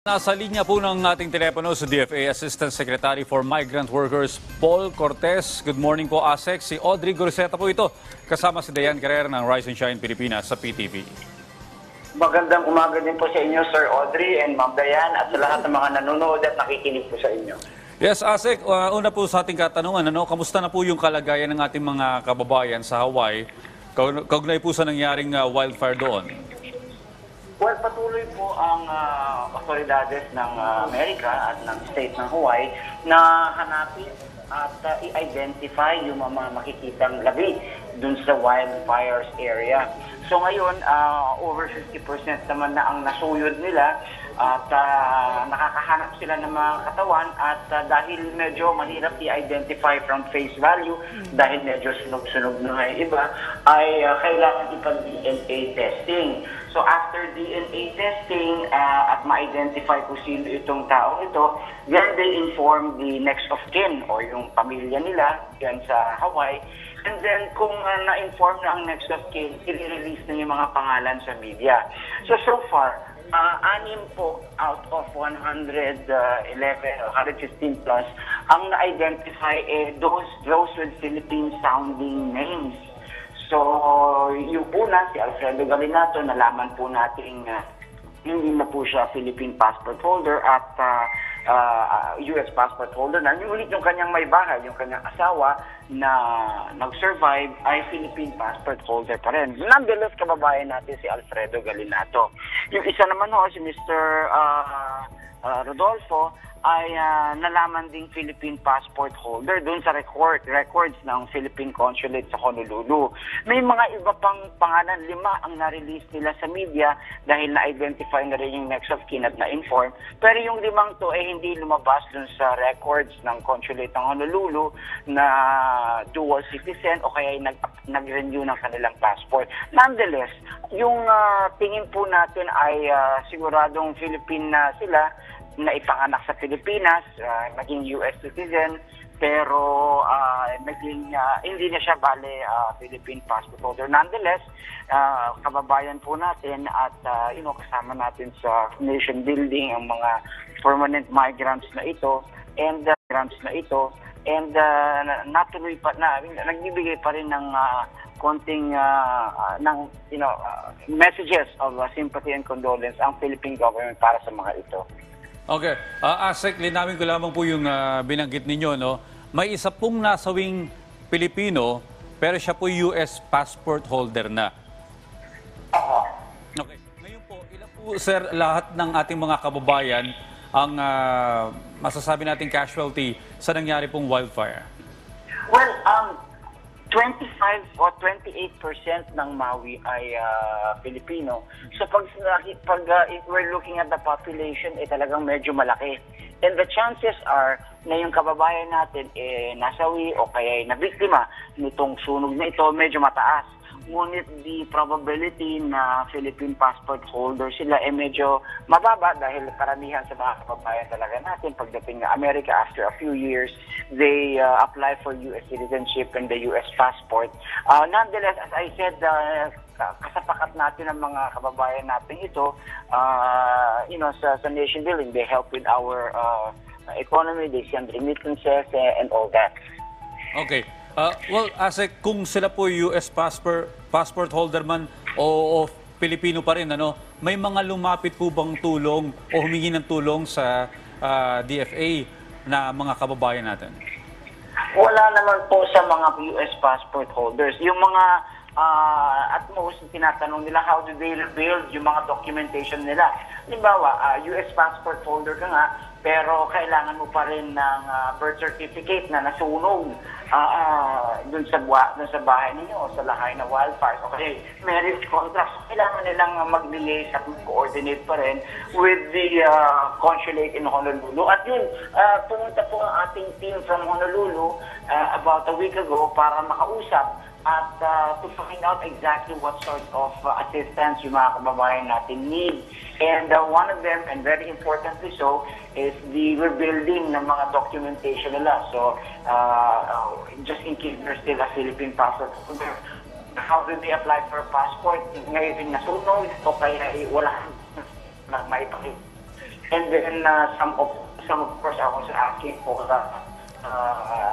Nasa linya po ng ating telepono sa DFA Assistant Secretary for Migrant Workers, Paul Cortez. Good morning po, ASEC. Si Audrey Goriseta po ito, kasama si Dayan Carrera ng Rise and Shine Pilipinas sa PTV. Magandang umaga din po sa inyo, Sir Audrey and Ma'am Dayan, at sa lahat ng mga nanonood at nakikinig po sa inyo. Yes, ASEC, una po sa ating katanungan, kamusta na po yung kalagayan ng ating mga kababayan sa Hawaii? Kaugnay po sa nangyaring wildfire doon. Well, patuloy po ang otoridades ng Amerika at ng state ng Hawaii na hanapin at i-identify yung mga makikitang labi dun sa wildfires area. So ngayon, over 50% naman na ang nasuyod nila at nakakahanap sila ng mga katawan at dahil medyo mahirap i-identify from face value dahil medyo sunog-sunog na iba, ay kailangan ipag-DNA testing. So after DNA testing at ma-identify kung sino itong taong ito, then they inform the next of kin o yung pamilya nila yan sa Hawaii. And then kung na-inform na ang next of kin, i-release na yung mga pangalan sa media. So far, 6 po out of 111 or 115 plus ang na-identify those with Philippine-sounding names. So, yung una, si Alfredo Galinato, nalaman po natin hindi na po siya Philippine passport holder at US passport holder na. Ngunit yung kanyang may bahay, yung kanyang asawa na nag-survive ay Philippine passport holder pa rin. Nonetheless, kababayan natin si Alfredo Galinato. Yung isa naman ho, si Mr. Rodolfo, ay nalaman ding Philippine passport holder doon sa records ng Philippine Consulate sa Honolulu. May mga iba pang pangalan, 5 ang na-release nila sa media dahil na-identify na rin yung next of kin at na-inform. Pero yung 5 to ay hindi lumabas doon sa records ng Consulate ng Honolulu na dual citizen o kaya nag-renew ng kanilang passport. Nonetheless, yung tingin po natin ay siguradong Philippine na sila, na ipanganak sa Pilipinas, naging US citizen, pero hindi na siya bale Philippine passport holder. Nonetheless, kababayan po natin at kasama natin sa nation building ang mga permanent migrants na ito and natuloy pa na nagbibigay pa rin ng konting messages of sympathy and condolence ang Philippine government para sa mga ito. Okay. ASEC, linawin ko lamang po yung binanggit ninyo. May isa pong nasawing Pilipino, pero siya po US passport holder na. Okay. Ngayon po, ilan po, sir, lahat ng ating mga kababayan ang masasabi nating casualty sa nangyari pong wildfire? Well, 25 o 28% ng Maui ay Filipino. So if we're looking at the population, talagang medyo malaki. And the chances are na yung kababayan natin nasawi o kaya nabiktima nitong sunog na ito medyo mataas. Ngunit the probability na Philippine passport holder sila medyo mababa dahil karamihan sa mga kababayan talaga natin pagdating na America after a few years, they apply for US citizenship and the US passport. Nonetheless, as I said, kasapakat natin ang mga kababayan natin ito sa nation building. They help with our economy, they send remittances and all that. Okay. Well, ASEC, kung sila po US passport holder man o Pilipino pa rin, may mga lumapit po bang tulong o humingi ng tulong sa DFA na mga kababayan natin? Wala naman po sa mga US passport holders. Yung mga at most, tinatanong nila how do they rebuild yung mga documentation nila. Halimbawa, US passport holder ka nga, pero kailangan mo pa rin ng birth certificate na nasunog dun sa bahay ninyo o sa lahay na wildfires. Okay, marriage contract. Kailangan nilang mag-liaise at mag-coordinate pa rin with the consulate in Honolulu. At yun, pumunta po ang ating team from Honolulu about a week ago para makausap at to find out exactly what sort of assistance yung mga kababayan natin need. And one of them, and very importantly so, is the rebuilding ng mga documentation nila. So, just in case there's still a Philippine passport holder, how do they apply for a passport? Ngayon nasunog o kaya wala na maipakita. And then some of course are also asking for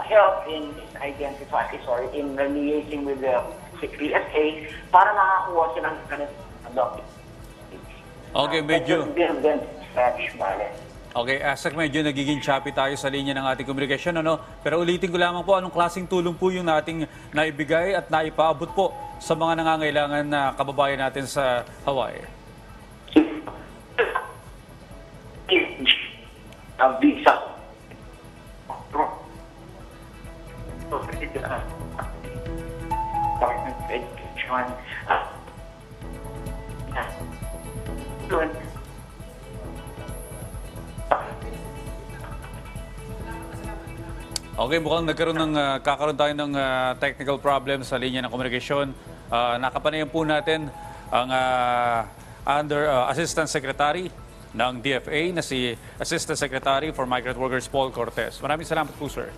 help in identifying, in liaising with the PSA para makakuha sila ng kanilang document. Okay, medyo. Bale. Okay, Asek, medyo nagiging choppy tayo sa linya ng ating komunikasyon, ano? Pero ulitin ko lamang po, anong klaseng tulong po yung nating naibigay at naipaabot po sa mga nangangailangan na kababayan natin sa Hawaii? Visa. Department of Education. Okay, mukhang kakaroon tayo ng technical problem sa linya ng komunikasyon. Nakapanayan po natin ang Assistant Secretary ng DFA na si Assistant Secretary for Migrant Workers Paul Cortez. Maraming salamat po, sir.